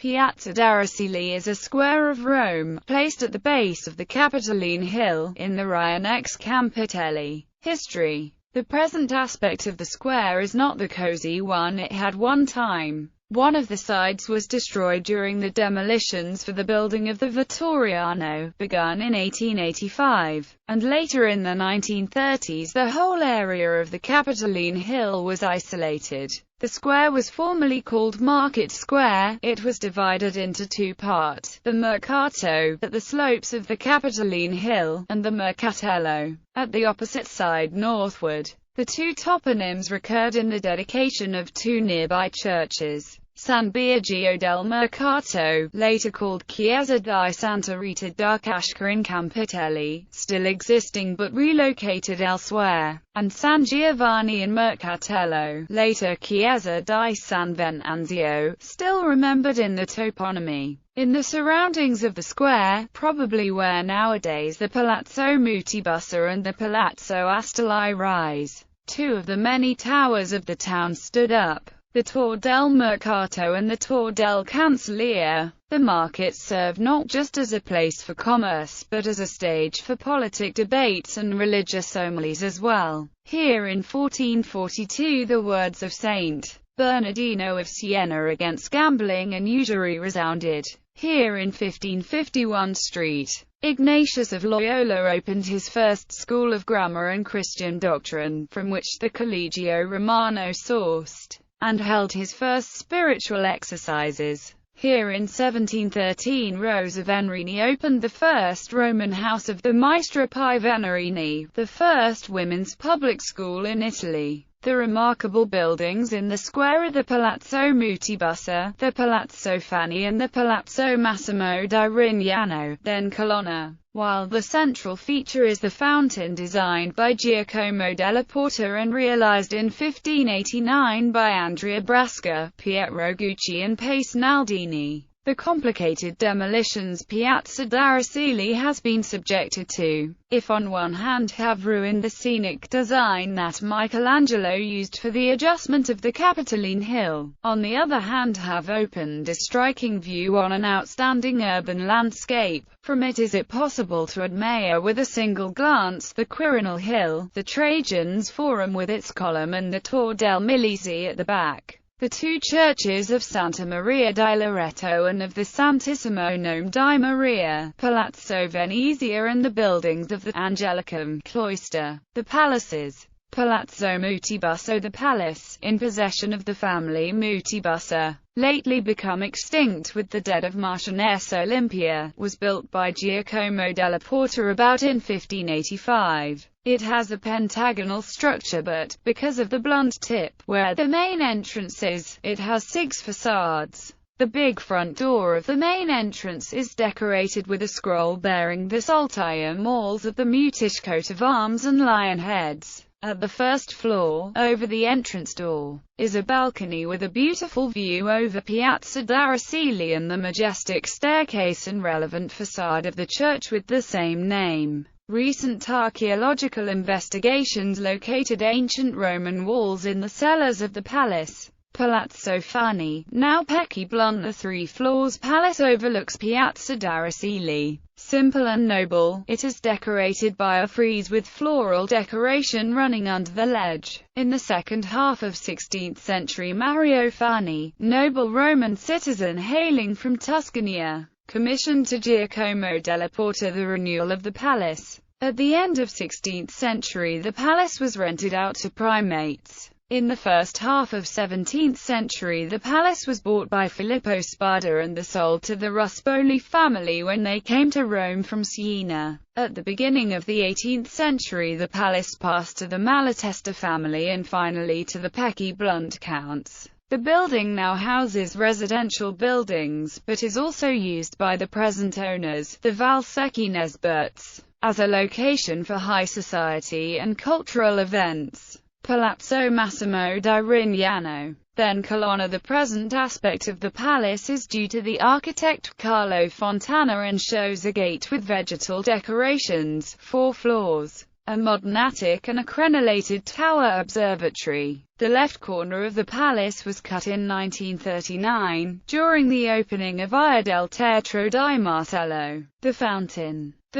Piazza d'Araceli is a square of Rome, placed at the base of the Capitoline Hill, in the Rione ex Campitelli. History. The present aspect of the square is not the cozy one it had one time. One of the sides was destroyed during the demolitions for the building of the Vittoriano, begun in 1885, and later in the 1930s the whole area of the Capitoline Hill was isolated. The square was formerly called Market Square. It was divided into two parts, the Mercato, at the slopes of the Capitoline Hill, and the Mercatello, at the opposite side northward. The two toponyms recurred in the dedication of two nearby churches. San Biagio del Mercato, later called Chiesa di Santa Rita da Casca in Campitelli, still existing but relocated elsewhere, and San Giovanni in Mercatello, later Chiesa di San Venanzio, still remembered in the toponymy. In the surroundings of the square, probably where nowadays the Palazzo Mutibussa and the Palazzo Astalai rise, two of the many towers of the town stood up, the Tor del Mercato and the Tor del Cancelliere. The market served not just as a place for commerce, but as a stage for politic debates and religious homilies as well. Here in 1442 the words of Saint Bernardino of Siena against gambling and usury resounded. Here in 1551 St. Ignatius of Loyola opened his first school of grammar and Christian doctrine, from which the Collegio Romano sourced, and held his first spiritual exercises. Here in 1713 Rosa Venerini opened the first Roman house of the Maestra Pie Venerini, the first women's public school in Italy. The remarkable buildings in the square are the Palazzo Mutibussa, the Palazzo Fanni and the Palazzo Massimo di Rignano, then Colonna, while the central feature is the fountain designed by Giacomo della Porta and realized in 1589 by Andrea Brasca, Pietro Gucci and Pace Naldini. The complicated demolitions Piazza d'Araceli has been subjected to, if on one hand have ruined the scenic design that Michelangelo used for the adjustment of the Capitoline Hill, on the other hand have opened a striking view on an outstanding urban landscape. From it is it possible to admire with a single glance the Quirinal Hill, the Trajan's Forum with its column and the Tor del Milese at the back, the two churches of Santa Maria di Loreto and of the Santissimo Nome di Maria, Palazzo Venezia and the buildings of the Angelicum cloister, the palaces. Palazzo Mutibussa, the palace, in possession of the family Mutibussa, lately become extinct with the death of Marchioness Olympia, was built by Giacomo della Porta about in 1585. It has a pentagonal structure but, because of the blunt tip, where the main entrance is, it has 6 facades. The big front door of the main entrance is decorated with a scroll bearing the saltire mauls of the Mutish coat of arms and lion heads. At the first floor, over the entrance door, is a balcony with a beautiful view over Piazza d'Araceli and the majestic staircase and relevant facade of the church with the same name. Recent archaeological investigations located ancient Roman walls in the cellars of the palace. Palazzo Fanni, now Pecchi Blunt. The 3 floors palace overlooks Piazza d'Araceli. Simple and noble, it is decorated by a frieze with floral decoration running under the ledge. In the second half of 16th century Mario Fanni, noble Roman citizen hailing from Tuscany, commissioned to Giacomo della Porta the renewal of the palace. At the end of 16th century the palace was rented out to primates. In the first half of 17th century the palace was bought by Filippo Spada and sold to the Ruspoli family when they came to Rome from Siena. At the beginning of the 18th century the palace passed to the Malatesta family and finally to the Pecchi Blunt counts. The building now houses residential buildings, but is also used by the present owners, the Valsecchi Nesberts, as a location for high society and cultural events. Palazzo Massimo di Rignano, then Colonna. The present aspect of the palace is due to the architect Carlo Fontana and shows a gate with vegetal decorations, 4 floors. a modern attic and a crenellated tower observatory. The left corner of the palace was cut in 1939, during the opening of Via del Teatro di Marcello. The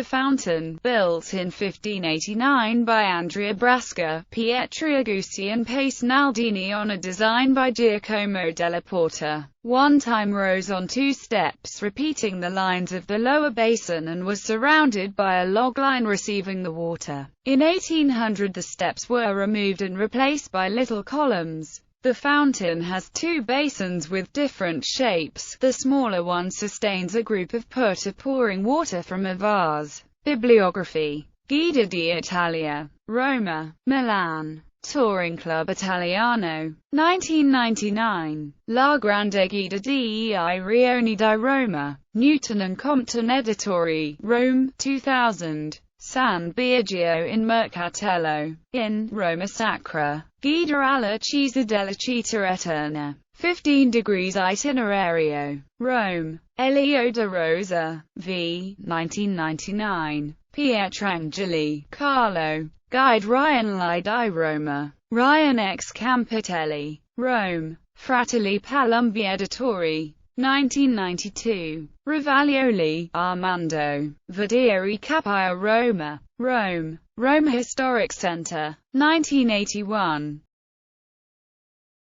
fountain, built in 1589 by Andrea Brasca, Pietro Aguzzi and Pace Naldini on a design by Giacomo della Porta, one time rose on two steps repeating the lines of the lower basin and was surrounded by a log line receiving the water. In 1800 the steps were removed and replaced by little columns. The fountain has two basins with different shapes. The smaller one sustains a group of putter pouring water from a vase. Bibliography. Guida d'Italia. Roma, Milan. Touring Club Italiano. 1999. La Grande Guida dei Rioni di Roma. Newton and Compton Editori. Rome, 2000. San Biagio in Mercatello. In Roma Sacra. Guida alla Chiesa della Città Eterna. 15 degrees Itinerario. Rome. Elio de Rosa. V. 1999. Pietrangeli, Carlo. Guide Rione di Roma. Rione ex Campitelli. Rome. Fratelli Palumbi Editori. 1992. Rivaglioli, Armando. Vedere Capia Roma. Rome. Rome Historic Center. 1981.